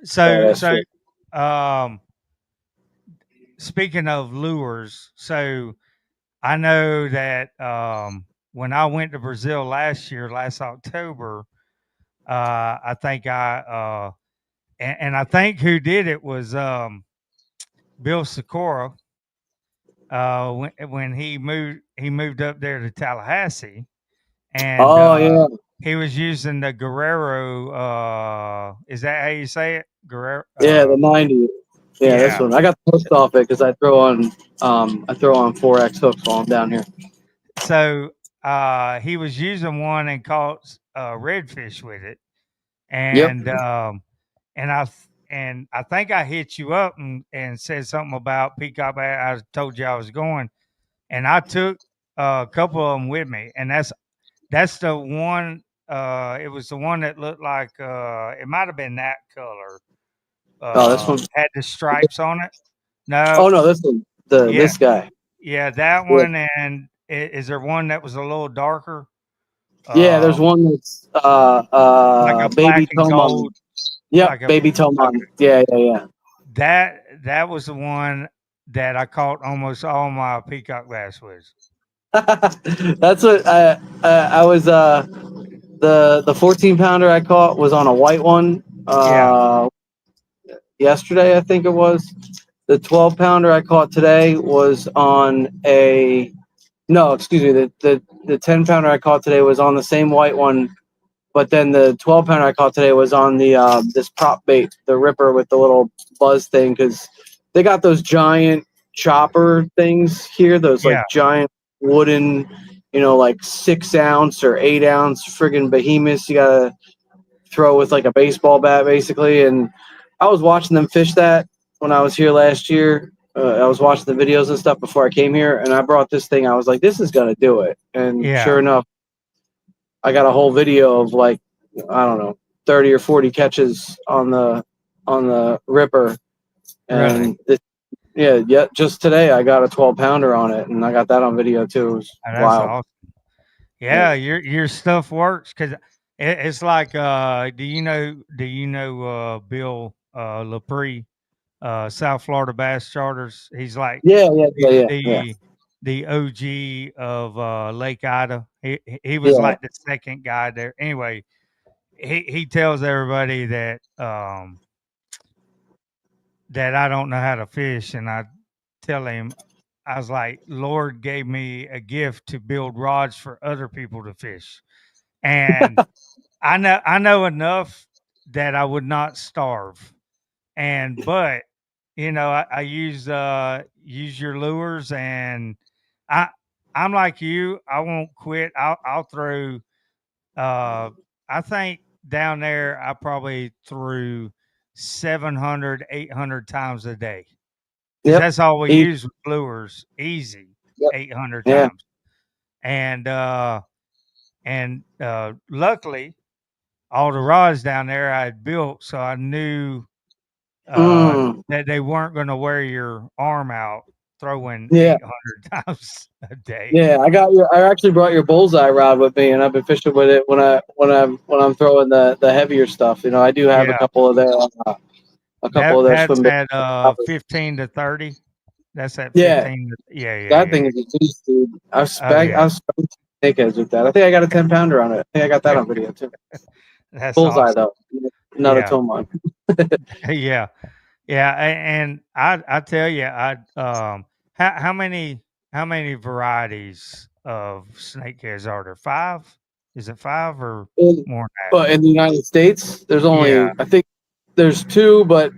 so badass so fish. um, speaking of lures, so I know that when I went to Brazil last October, I think and I think who did it was Bill Sikora. When he moved up there to Tallahassee, and Oh yeah, he was using the Guerrero. Is that how you say it? Guerrero. yeah. The 90. Yeah, this Yeah. one. I got the hook off it because I throw on 4X hooks while I'm down here. So he was using one and caught redfish with it, Yep. and and I and I think I hit you up and said something about peacock bass. I told you I was going, and I took a couple of them with me, and that's the one. It was the one that looked like it might have been that color. Oh, this one. Had the stripes on it. No, Oh no, this one. yeah, This guy. yeah, that Yeah. one. And is there one that was a little darker? Yeah, there's Um, one that's like a black baby and Tomon. gold, Yep, like a baby Tomon. okay. Yeah, yeah, That was the one that I caught almost all my peacock bass with. yeah. That's what I was. The 14-pounder I caught was on a white one. Yeah, Yesterday I think it was. The 12-pounder I caught today was on a. No, excuse me. The 10-pounder I caught today was on the same white one, but then the 12-pounder I caught today was on the this prop bait, the Ripper with the little buzz thing, because they got those giant chopper things here, those like yeah, giant wooden, like 6-ounce or 8-ounce friggin' behemoths you gotta throw with like a baseball bat basically. And I was watching them fish that when I was here last year. I was watching the videos and stuff before I came here, and I brought this thing. I was like, this is gonna do it. And yeah. sure enough, I got a whole video of like, I don't know, 30 or 40 catches on the Ripper. Really, And yeah, just today I got a 12-pounder on it, and I got that on video too. It was that's wild. awesome. Yeah. Yeah, your stuff works because it's like do you know Bill Lepre, South Florida Bass Charters? He's like Yeah, yeah, yeah, he's yeah, yeah, the OG of Lake Ida. He was yeah. like the second guy there. Anyway, he tells everybody that I don't know how to fish, and I tell him I was like, Lord gave me a gift to build rods for other people to fish, and I know enough that I would not starve. And but I use your lures, and I I'm like you. I won't quit. I'll throw. Uh, I think down there I probably threw 700, 800 times a day because Yep. that's all we He, use with lures. Easy, yep. 800 Yeah. times. And luckily all the rods down there I had built, so I knew Mm, that they weren't going to wear your arm out throwing yeah. 800 times a day. Yeah, I actually brought your bullseye rod with me, and I've been fishing with it when I'm throwing the heavier stuff. I do have a Yeah, couple of their that's swim baits. at 15 to 30. That's at Yeah, 15 to, yeah, yeah, that yeah, thing yeah. is a beast, dude. Oh yeah, I've spanked snakeheads with that. I think I got a 10-pounder on it. I think I got that on video too. that's Bullseye awesome. though, not a Yeah, Tomon. yeah, yeah. And I tell you, how many varieties of snakeheads are there? Five? Is it five or In, more than but in the United States, there's that? Yeah, only, I think there's two, but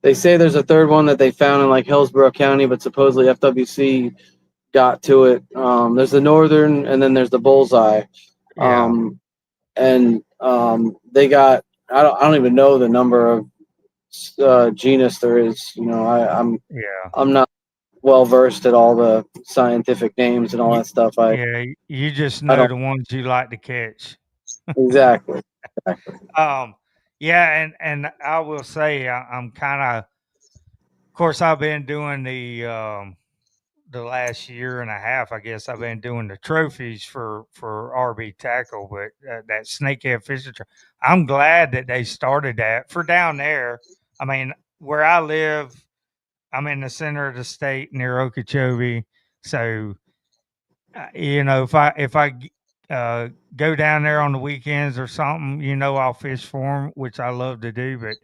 they say there's a third one that they found in like Hillsborough County, but supposedly FWC got to it. There's the northern, and then there's the bullseye. yeah, And they got, I don't even know the number of genus there is. yeah. I'm not well versed at all the scientific names and all Y that stuff. I Yeah, you just I know don't the ones you like to catch. exactly. Exactly. Um, yeah, and I will say I'm kinda of course, I've been doing the last year and a half, I guess, I've been doing the trophies for RB Tackle, but, that snakehead fishing I'm glad that they started that for down there. I mean, where I live, I'm in the center of the state near Okeechobee, so if I go down there on the weekends or something, I'll fish for them, which I love to do. But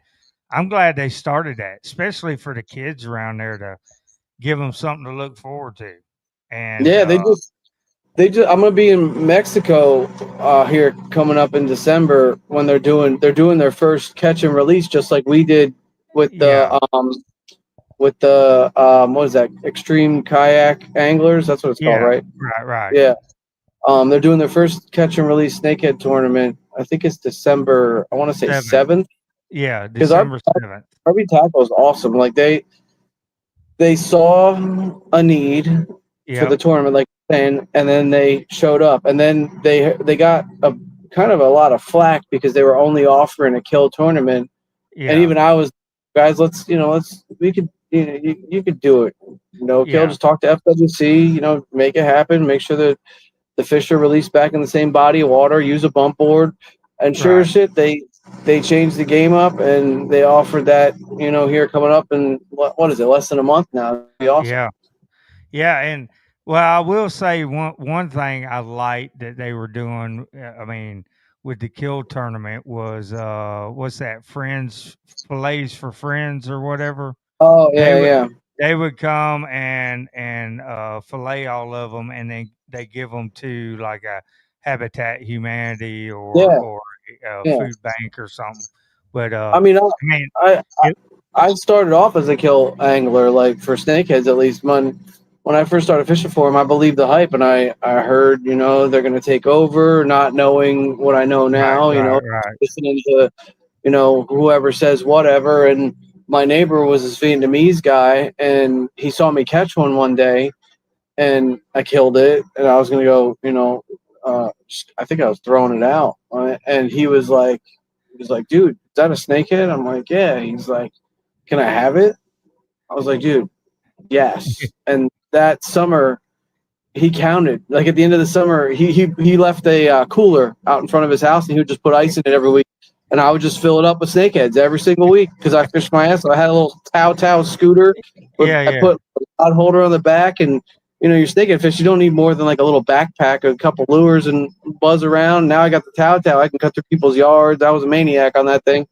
I'm glad they started that, especially for the kids around there to give them something to look forward to. And Yeah, they just I'm gonna be in Mexico here coming up in December when they're doing their first catch and release, just like we did with yeah, the what is that, extreme kayak anglers, that's what it's called, yeah, right? right, right. Yeah. They're doing their first catch and release snakehead tournament. I think it's December, I want to say Seven, 7th. Yeah, because December 7th. RV Tackle is awesome. Like they saw a need for the Yep. tournament, like and then they showed up, and then they got a kind of a lot of flack because they were only offering a kill tournament, and Yeah. even I was, guys, let's we could you could do it, kill, Yeah. just talk to FWC, make it happen, make sure that the fish are released back in the same body of water, use a bump board, and sure Right. as shit, they changed the game up and they offered that, here coming up in what is it, less than a month now. It'd be awesome. Yeah. Yeah, and well, I will say one thing I liked that they were doing. I mean, with the kill tournament was what's that? Friends fillets for friends or whatever. Oh They yeah, would yeah, they would come and fillet all of them, and then they give them to like a Habitat Humanity yeah, or a yeah. food bank or something. But I mean, I mean, I it, I started off as a kill angler, like for snakeheads at least. When I first started fishing for them, I believed the hype, and I heard, they're going to take over, not knowing what I know right, now, right, right. listening to, whoever says whatever. And my neighbor was this Vietnamese guy, and he saw me catch one day, and I killed it, and I was going to go, I think I was throwing it out, and he was like, dude, is that a snakehead? I'm like, yeah. He's like, can I have it? I was like, dude, yes. And that summer, he counted. Like at the end of the summer, he left a cooler out in front of his house, and he would just put ice in it every week. And I would just fill it up with snakeheads every single week because I fished my ass. So I had a little Tao scooter with Yeah, I yeah, put a rod holder on the back, and your snakehead fish. You don't need more than like a little backpack, a couple lures, and buzz around. Now I got the Tao. I can cut through people's yards. I was a maniac on that thing,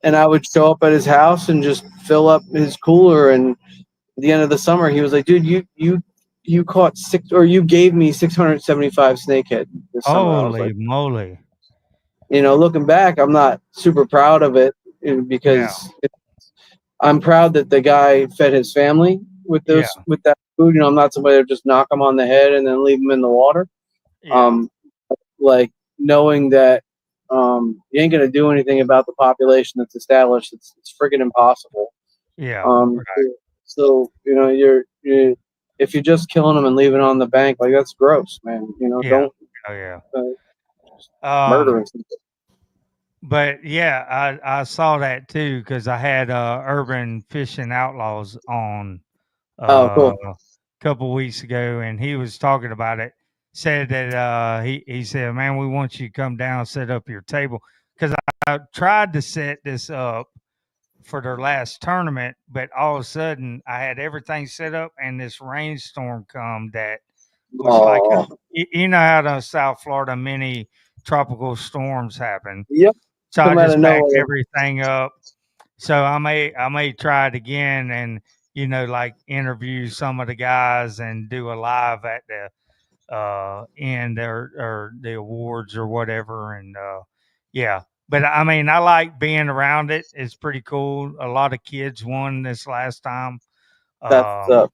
and I would show up at his house and just fill up his cooler. And at the end of the summer, he was like, "Dude, you caught six, or you gave me 675 snakehead this summer." I was holy like, moly. looking back, I'm not super proud of it, Yeah, because I'm proud that the guy fed his family with yeah, that food. I'm not somebody to just knock them on the head and then leave them in the water. yeah, Um, like knowing that you ain't gonna do anything about the population that's established. It's friggin' impossible. yeah, Um, right, so you're if you're just killing them and leaving it on the bank, like that's gross, man. yeah, Don't oh yeah. uh, Um, murder. but yeah, I saw that too because I had Urban Fishing Outlaws on Oh, a cool. couple weeks ago, and he was talking about it. Said that he said, "Man, we want you to come down, set up your table," because I tried to set this up for their last tournament, but all of a sudden I had everything set up, and this rainstorm come that was like a, Oh, you know how the South Florida mini tropical storms happen. yep. So I Come out just of backed nowhere. everything up. So I may try it again and like interview some of the guys and do a live at the end or the awards or whatever. And yeah. But I mean I like being around it. It's pretty cool. A lot of kids won this last time. That's Um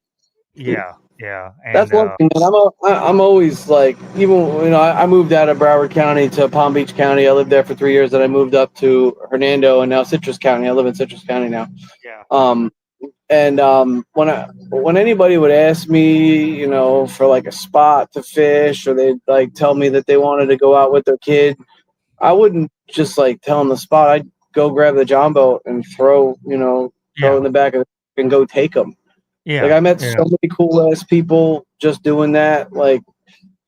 yeah, yeah. That's And one thing, man. I'm always like, even I moved out of Broward County to Palm Beach County. I lived there for 3 years, then I moved up to Hernando and now Citrus County. I live in Citrus County now. yeah, Um, and when anybody would ask me, for like a spot to fish, or they'd like tell me that they wanted to go out with their kid, I wouldn't just like tell them the spot. I'd go grab the John boat and throw in yeah, the back of the and go take them. Like yeah, I met yeah, so many cool ass people just doing that, like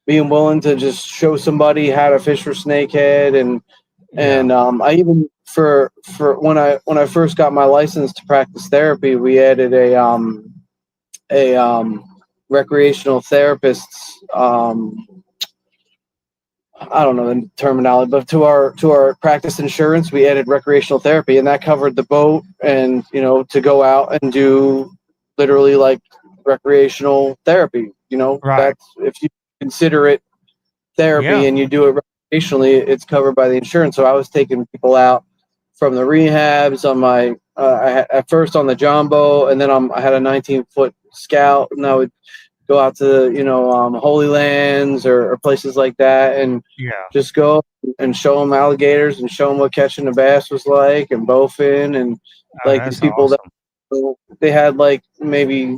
being willing to just show somebody how to fish for snakehead. yeah. I even for when I first got my license to practice therapy, we added a recreational therapist's, I don't know the terminology, but to our practice insurance, we added recreational therapy, and that covered the boat and to go out and do literally like recreational therapy. Right. That's, if you consider it Yeah, therapy and you do it recreationally, it's covered by the insurance. So I was taking people out from the rehabs on my at first on the Jumbo, and then I had a 19-foot Scout, and I would go out to Holy Lands or places like that, and Yeah. just go and show them alligators and show them what catching a bass was like and bowfin, and Oh, like these that's people that awesome. they had like maybe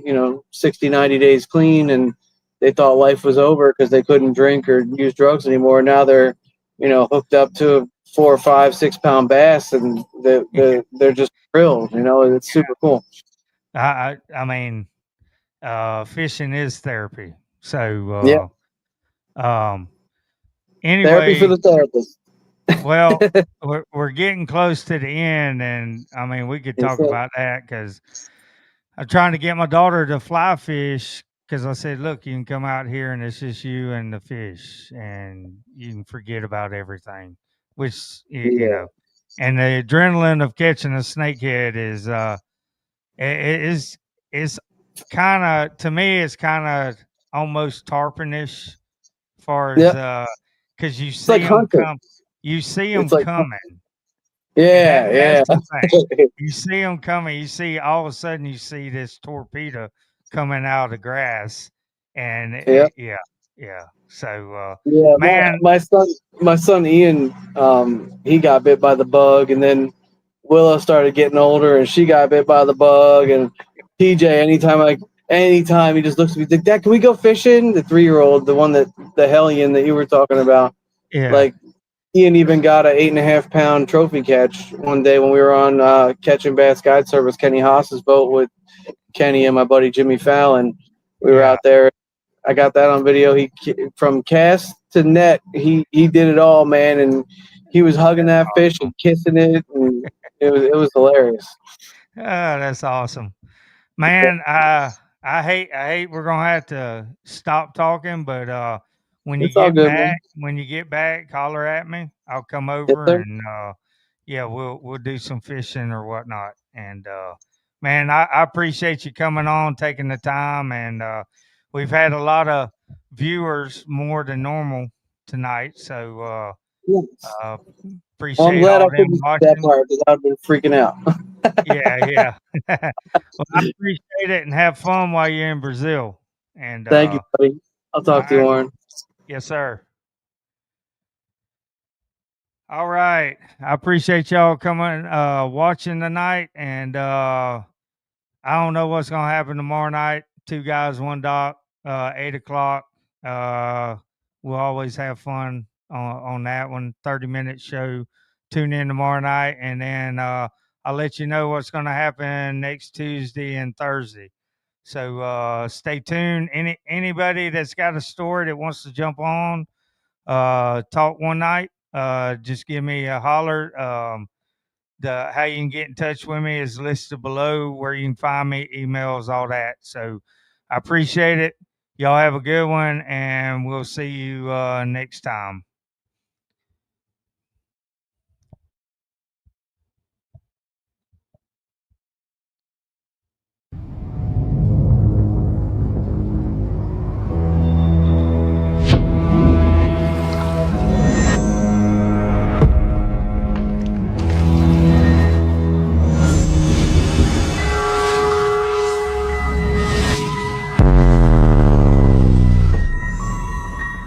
60, 90 days clean, and they thought life was over because they couldn't drink or use drugs anymore. Now they're hooked up to a 4 or 5, 6 pound bass, and they're just thrilled. It's super cool. I mean, fishing is therapy. Yeah, So, therapy for anyway, the therapist. well, we're getting close to the end, and I mean, we could Yes, talk sir. about that because I'm trying to get my daughter to fly fish because I said, look, you can come out here and it's just you and the fish, and you can forget about everything, which, Yeah, and the adrenaline of catching a snakehead is kind of, to me, it's kind of almost tarponish, far as yeah. because It's like hunting. you see It's them like coming, and yeah, that's yeah, the thing. You see them coming. You see all of a sudden you see this torpedo coming out of the grass, and yeah. yeah, yeah. So, Yeah, man, my son Ian, he got bit by the bug, and then Willow started getting older, and she got bit by the bug. And TJ, anytime he just looks at me, like, Dad, can we go fishing? The 3-year-old, the one the hellion that you were talking about, yeah, like Ian even got a 8.5 pound trophy catch one day when we were on catching bass guide service, Kenny Haas's boat with Kenny and my buddy Jimmy Fallon. We were yeah. out there. I got that on video. He from cast to net, he did it all, man, and he was hugging that fish and Awesome. kissing it, and it was hilarious. Ah, that's awesome. Man, I hate we're gonna have to stop talking, but It's all good, man. when you get back, holler at me. I'll come Yes, over sir. and yeah, we'll do some fishing or whatnot. And man, I appreciate you coming on, taking the time, and we've had a lot of viewers more than normal tonight, so Yes. uh, Well, I'm appreciate glad all I them couldn't see that watching. part because I've been freaking out. Yeah, yeah. Well, I appreciate it and have fun while you're in Brazil. And Thank you, buddy. I'll all talk to you, right. Warren. Yes, sir. All right. I appreciate y'all coming watching tonight. And I don't know what's gonna happen tomorrow night. Two guys, one doc, 8 o'clock. Uh we'll always have fun on that one. 30-minute show. Tune in tomorrow night, and then I'll let you know what's gonna happen next Tuesday and Thursday. So stay tuned. Anybody that's got a story that wants to jump on, talk one night, just give me a holler. The how you can get in touch with me is listed below. Where you can find me, emails, all that. So I appreciate it. Y'all have a good one, and we'll see you next time.